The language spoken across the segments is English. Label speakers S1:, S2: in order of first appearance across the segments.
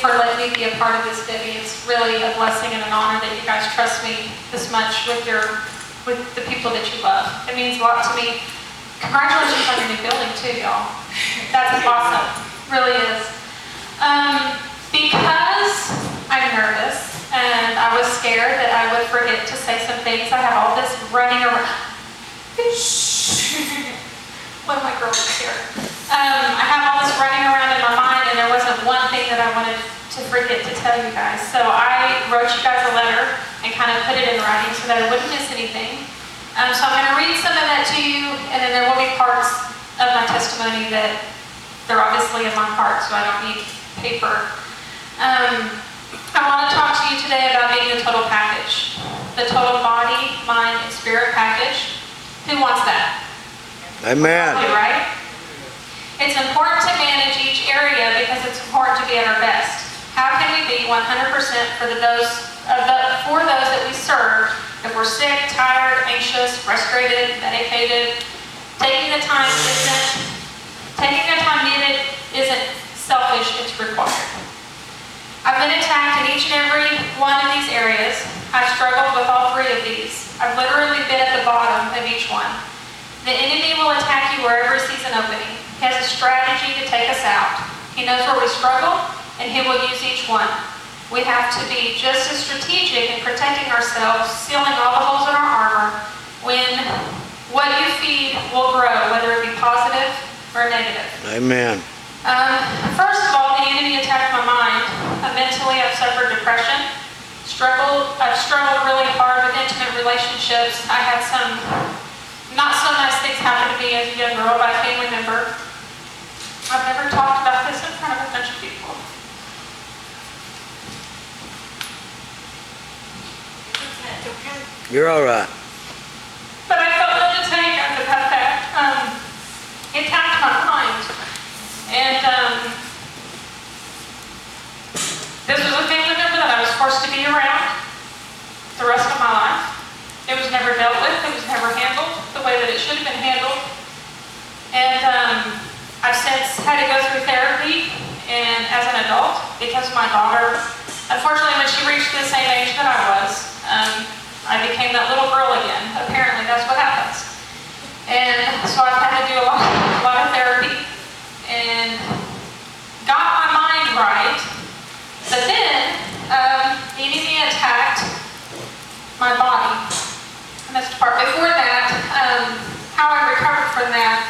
S1: for letting me be a part of this, Debbie. It's really a blessing and an honor that you guys trust me this much with the people that you love. It means a lot to me. Congratulations on your new building too, y'all. That's awesome. Really is. Because I'm nervous and I was scared that I would forget to say some things, I have all this running around. One of my girls is here. I have all this running around in my mind, and there wasn't one thing that I wanted to forget to tell you guys. So I wrote you guys a letter and kind of put it in writing so that I wouldn't miss anything. So I'm going to read some of that to you, and then there will be parts of my testimony that they're obviously in my heart, so I don't need paper. I want to talk to you today about being the total package. The total body, mind, and spirit package. Who wants that?
S2: Amen.
S1: Probably, right? It's important to manage each area because it's important to be at our best. How can we be 100% for those that we serve if we're sick, tired, anxious, frustrated, medicated? Taking the time needed isn't selfish, it's required. I've been attacked in each and every one of these areas. I've struggled with all three of these. I've literally been at the bottom of each one. The enemy will attack you wherever he sees an opening. He has a strategy to take us out. He knows where we struggle, and he will use each one. We have to be just as strategic in protecting ourselves, sealing all the holes in our armor, when what you feed will grow, whether it be positive or negative.
S2: Amen.
S1: First of all, the enemy attacked my mind. Mentally, I've suffered depression. I've struggled really hard with intimate relationships. I had some not so nice things happen to me as a young girl by a family member. I've never talked about this in front of a bunch of people.
S2: You're all right.
S1: But I felt led to tell you guys about that. It attacked my mind. And this was a family member that I was forced to be around the rest of my life. It was never dealt with. It was never handled the way that it should have been handled. And I've since had to go through therapy and as an adult because my daughter, unfortunately, when she reached the same age that I was, I became that little girl again. Apparently, that's what happens. And so I've had to do a lot of therapy and got my mind right. But then the enemy attacked my body. And that's the part. Before that, how I recovered from that,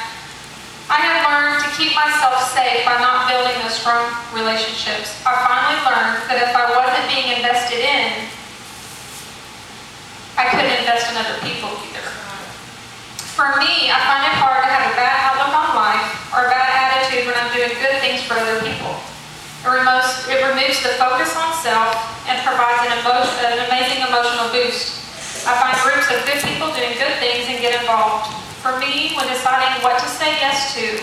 S1: I had learned to keep myself safe by not building those strong relationships. I finally learned that if I wasn't being invested in, I couldn't invest in other people either. For me, I find it hard to have a bad outlook on life or a bad attitude when I'm doing good things for other people. It removes the focus on self and provides an amazing emotional boost. I find groups of good people doing good things and get involved. For me, when deciding what to say yes to,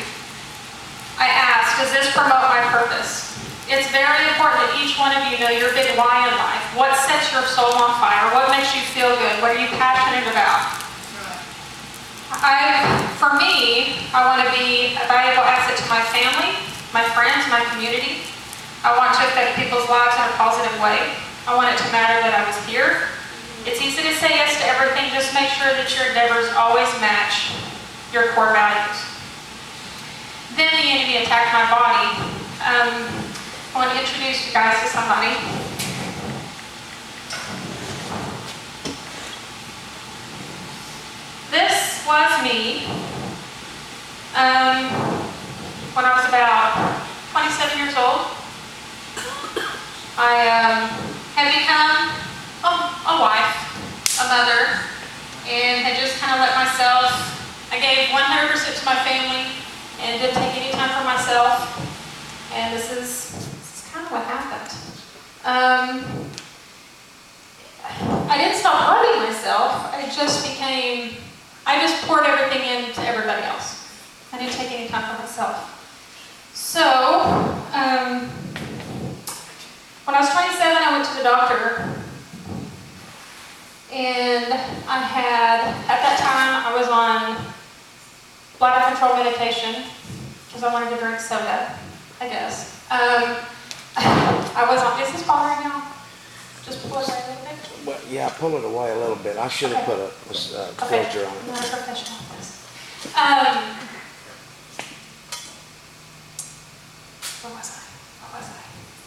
S1: I ask, does this promote my purpose? It's very important that each one of you know your big why in life. What sets your soul on fire? What makes you feel good? What are you passionate about? For me, I want to be a valuable asset to my family, my friends, my community. I want to affect people's lives in a positive way. I want it to matter that I was here. It's easy to say yes to everything. Just make sure that your endeavors always match your core values. Then the enemy attacked my body. I want to introduce you guys to somebody. This was me when I was about 27 years old. I had become a wife, a mother, and had just kind of let myself, I gave 100% to my family and didn't take any time for myself. And this is kind of what happened. I didn't stop loving myself. I just poured everything into everybody else. I didn't take any time for myself. So, when I was 27, I went to the doctor. And I had, at that time, I was on bladder control medication because I wanted to drink soda, I guess. I was on, is this bothering y'all? Just pull it away a little bit?
S2: Well, yeah, pull it away a little bit. I should have put a filter on
S1: I'm
S2: it.
S1: not a professional at this. Where was I?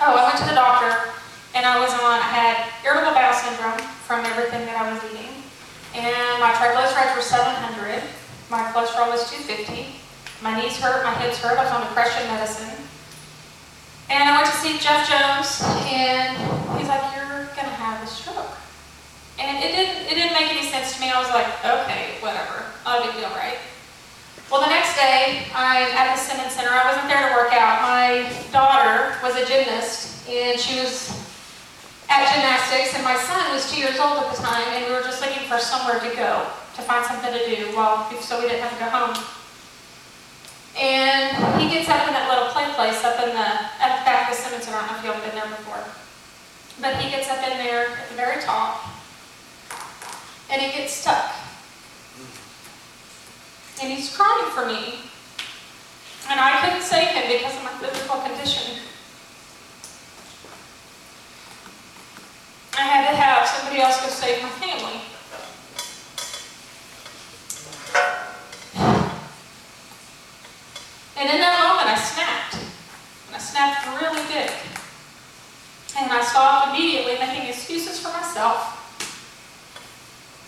S1: Oh, I went to the doctor, and I had irritable bowel syndrome from everything that I was eating. And my triglycerides were 700. My cholesterol was 250. My knees hurt, my hips hurt. I was on depression medicine. And I went to see Jeff Jones, and he's like, "You're gonna have a stroke." And it didn't make any sense to me. I was like, okay, whatever, not a big deal, right? Well, the next day, I'm at the Simmons Center. I wasn't there to work out. My daughter was a gymnast, and she was at gymnastics, and my son was 2 years old at the time, and we were just looking for somewhere to go, to find something to do, so we didn't have to go home. And he gets up in that little play place up at the back of the Simmons Center. I don't know if y'all have been there before. But he gets up in there at the very top, and he gets stuck. And he's crying for me. And I couldn't save him because of my physical condition. I had to have somebody else go save my family. And in that moment, I snapped. And I snapped really big. And I stopped immediately making excuses for myself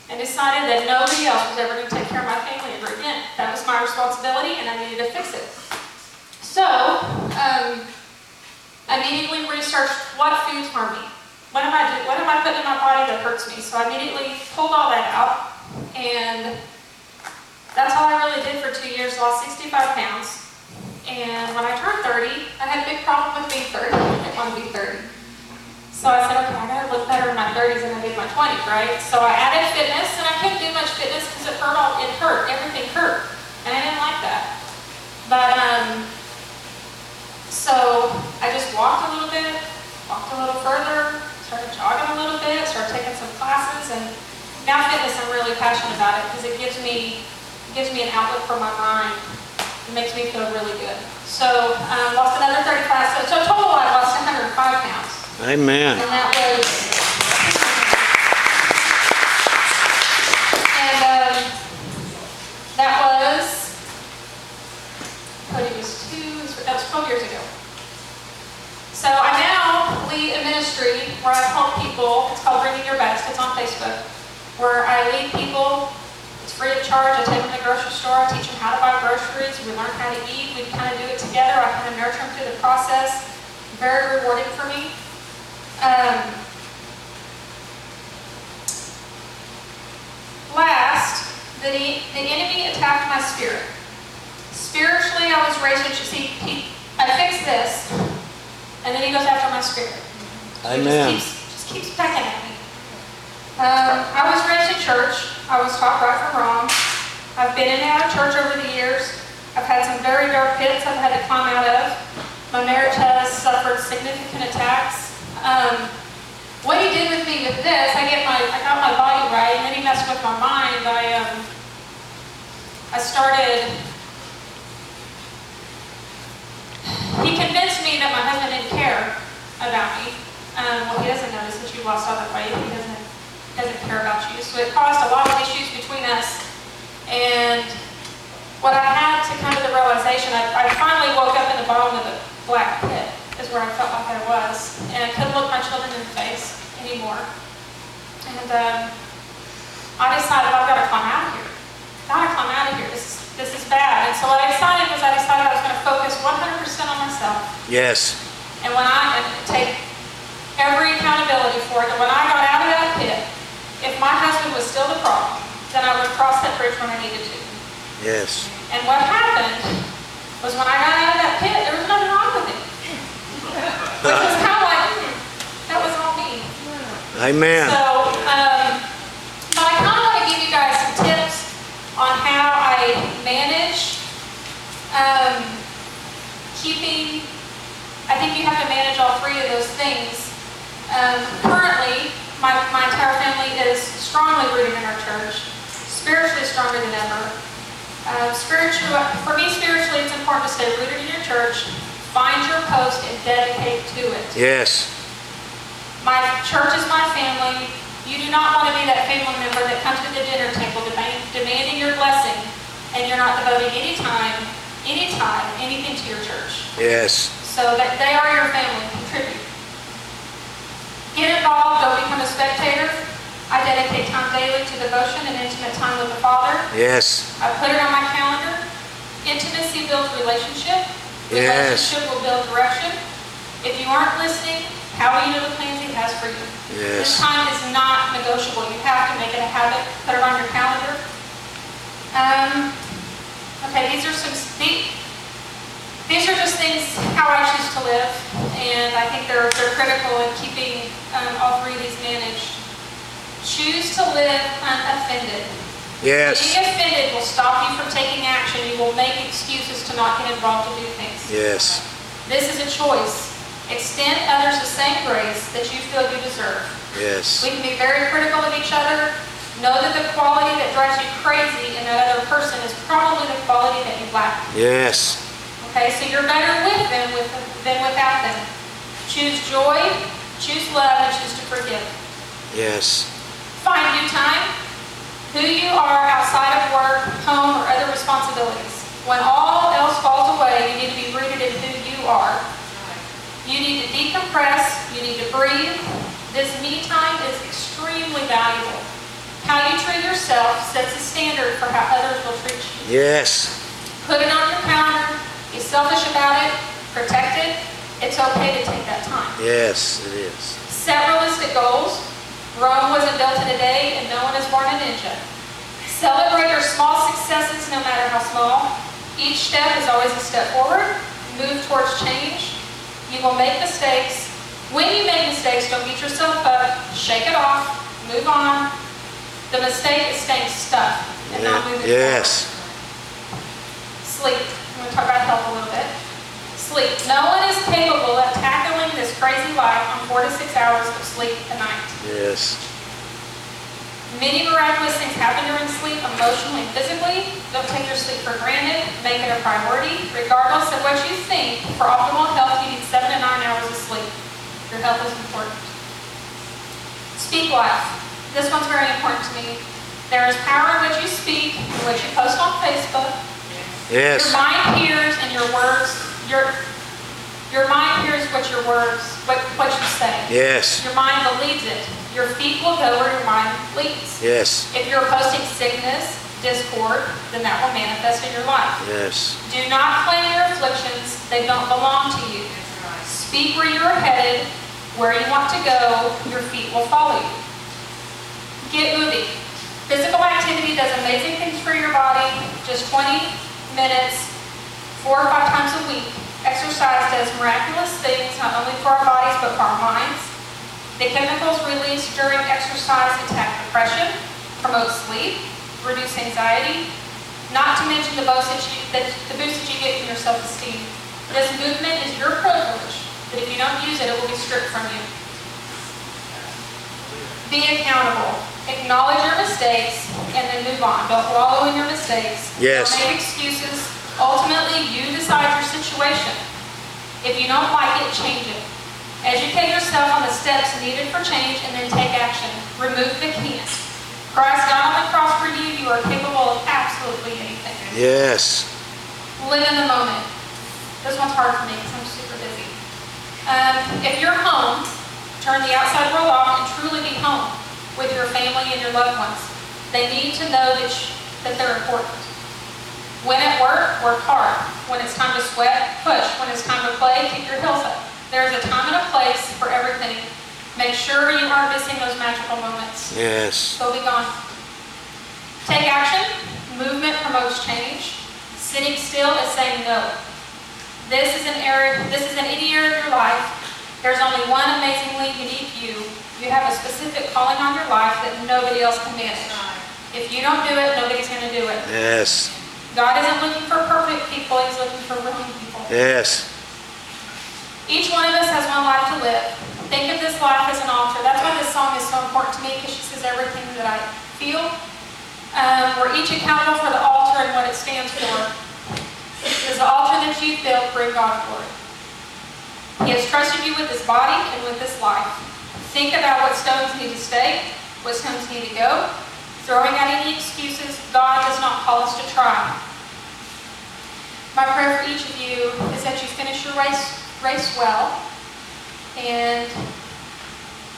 S1: and decided that nobody else was ever going to take care of my family ever again. That was my responsibility, and I needed to fix it. So, I immediately researched what foods harm me. What am I putting in my body that hurts me? So I immediately pulled all that out, and that's all I really did for 2 years, lost 65 pounds. And when I turned 30, I had a big problem with being 30. I didn't want to be 30. So I said, okay, I gotta look better in my 30s than I did in my 20s, right? So I added fitness, and I couldn't do much fitness because it hurt, everything hurt. And I didn't like that. But, so I just walked a little bit, walked a little further, started jogging a little bit, started taking some classes, and now fitness, I'm really passionate about it because it gives me an outlet for my mind. It makes me feel really good. So lost another 30 pounds. So total I lost 105 pounds.
S2: Amen.
S1: And that was, that was 12 years ago. So I now lead a ministry where I help people. It's called Bringing Your Best. It's on Facebook. Where I lead people. It's free of charge. I take them to the grocery store. I teach them how to buy groceries. We learn how to eat. We kind of do it together. I kind of nurture them through the process. Very rewarding for me. Last, the enemy attacked my spirit. Spiritually, I was raised to see. I fixed this, and then he goes after my spirit.
S2: Amen.
S1: He just keeps pecking at me. I was raised in church. I was taught right from wrong. I've been in and out of church over the years. I've had some very dark pits I've had to climb out of. My marriage has suffered significant attacks. What he did with me with this, I got my body right, and then he messed with my mind. He convinced me that my husband didn't care about me. Well, he doesn't notice that you lost all that weight. He doesn't care about you. So it caused a lot of issues between us. And what I had to come to the realization, I finally woke up in the bottom of the black pit, is where I felt like I was. And I couldn't look my children in the face anymore. And I decided, I've got to climb out of here. I've got to climb out of here. This is bad. And so what I decided was I was going to focus 100% on myself.
S2: Yes.
S1: And take every accountability for it. And when I got out of that pit, if my husband was still the problem, then I would cross that bridge when I needed to.
S2: Yes.
S1: And what happened was when I got out of that pit, there was nothing wrong with it. Which was kind of like, that was all me.
S2: Amen.
S1: So, but I kind of want to give you guys some tips on how I manage I think you have to manage all three of those things. Currently, my entire family is strongly rooted in our church, spiritually stronger than ever. For me, spiritually, it's important to stay rooted in your church, find your post and dedicate to it.
S2: Yes.
S1: My church is my family. You do not want to be that family member that comes to the dinner table demanding your blessing, and you're not devoting any time, anything to your church.
S2: Yes.
S1: So that they are your family. Contribute. Get involved. Don't become a spectator. I dedicate time daily to devotion and intimate time with the Father.
S2: Yes.
S1: I put it on my calendar. Intimacy builds relationship.
S2: Yes.
S1: Relationship will build direction. If you aren't listening, how will you know the plans He has for you? This
S2: Yes.
S1: time is not negotiable. You have to make it a habit. Put it on your calendar. Okay, these are just things how I choose to live, and I think they're critical in keeping all three of these managed. Choose to live unoffended.
S2: Yes.
S1: Being offended will stop you from taking action. You will make excuses to not get involved to do things.
S2: Yes.
S1: This is a choice. Extend others the same grace that you feel you deserve.
S2: Yes.
S1: We can be very critical of each other. Know that the quality that drives you crazy in that other person is probably the quality that you lack.
S2: Yes.
S1: Okay, so you're better with them than without them. Choose joy, choose love, and choose to forgive.
S2: Yes.
S1: Find new time, who you are outside of work, home, or other responsibilities. When all else falls away, you need to be rooted in who you are. You need to decompress, you need to breathe. This me time is extremely valuable. How you treat yourself sets a standard for how others will treat you.
S2: Yes.
S1: Put it on your calendar, be selfish about it, protect it. It's okay to take that time.
S2: Yes, it is.
S1: Set realistic goals. Rome wasn't built in a day, and no one is born a ninja. Celebrate your small successes, no matter how small. Each step is always a step forward. Move towards change. You will make mistakes. When you make mistakes, don't beat yourself up. Shake it off. Move on. The mistake is staying stuck and not moving
S2: Yes.
S1: forward. Sleep. I'm going to talk about health a little bit. Sleep. No one is capable of tackling this crazy life on 4 to 6 hours of sleep a night.
S2: Yes.
S1: Many miraculous things happen during sleep, emotionally and physically. Don't take your sleep for granted. Make it a priority. Regardless of what you think, for optimal health, you need 7 to 9 hours of sleep. Your health is important. Speak life. This one's very important to me. There is power in what you speak, in what you post on Facebook.
S2: Yes.
S1: Your mind hears and your words, your mind hears what your words, what you say.
S2: Yes.
S1: Your mind believes it. Your feet will go where your mind leads.
S2: Yes.
S1: If you're posting sickness, discord, then that will manifest in your life.
S2: Yes.
S1: Do not claim your afflictions. They don't belong to you. Speak where you are headed, where you want to go. Your feet will follow you. Get moving. Physical activity does amazing things for your body. Just 20 minutes, 4 or 5 times a week. Exercise does miraculous things, not only for our bodies, but for our minds. The chemicals released during exercise attack depression, promote sleep, reduce anxiety, not to mention the boost that you get from your self-esteem. This movement is your privilege, but if you don't use it, it will be stripped from you. Be accountable. Acknowledge your mistakes and then move on. Don't wallow in your mistakes.
S2: Yes.
S1: Don't make excuses. Ultimately, you decide your situation. If you don't like it, change it. Educate yourself on the steps needed for change and then take action. Remove the can't. Christ died on the cross for you. You are capable of absolutely anything.
S2: Yes.
S1: Live in the moment. This one's hard for me because I'm super busy. If you're home, turn the outside world off and truly be home with your family and your loved ones. They need to know that they're important. When at work, work hard. When it's time to sweat, push. When it's time to play, keep your heels up. There's a time and a place for everything. Make sure you aren't missing those magical moments.
S2: Yes.
S1: They'll be gone. Take action. Movement promotes change. Sitting still is saying no. This is any area of your life. There's only one amazingly unique you. You have a specific calling on your life that nobody else can manage. If you don't do it, nobody's going to do it.
S2: Yes.
S1: God isn't looking for perfect people. He's looking for willing people.
S2: Yes.
S1: Each one of us has one life to live. Think of this life as an altar. That's why this song is so important to me, because she says everything that I feel. We're each accountable for the altar and what it stands for. Does the altar that you built bring God glory? He has trusted you with this body and with this life. Think about what stones need to stay, what stones need to go. Throwing out any excuses, God does not call us to try. My prayer for each of you is that you finish your race well. And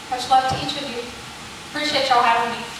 S1: much love to each of you. Appreciate y'all having me.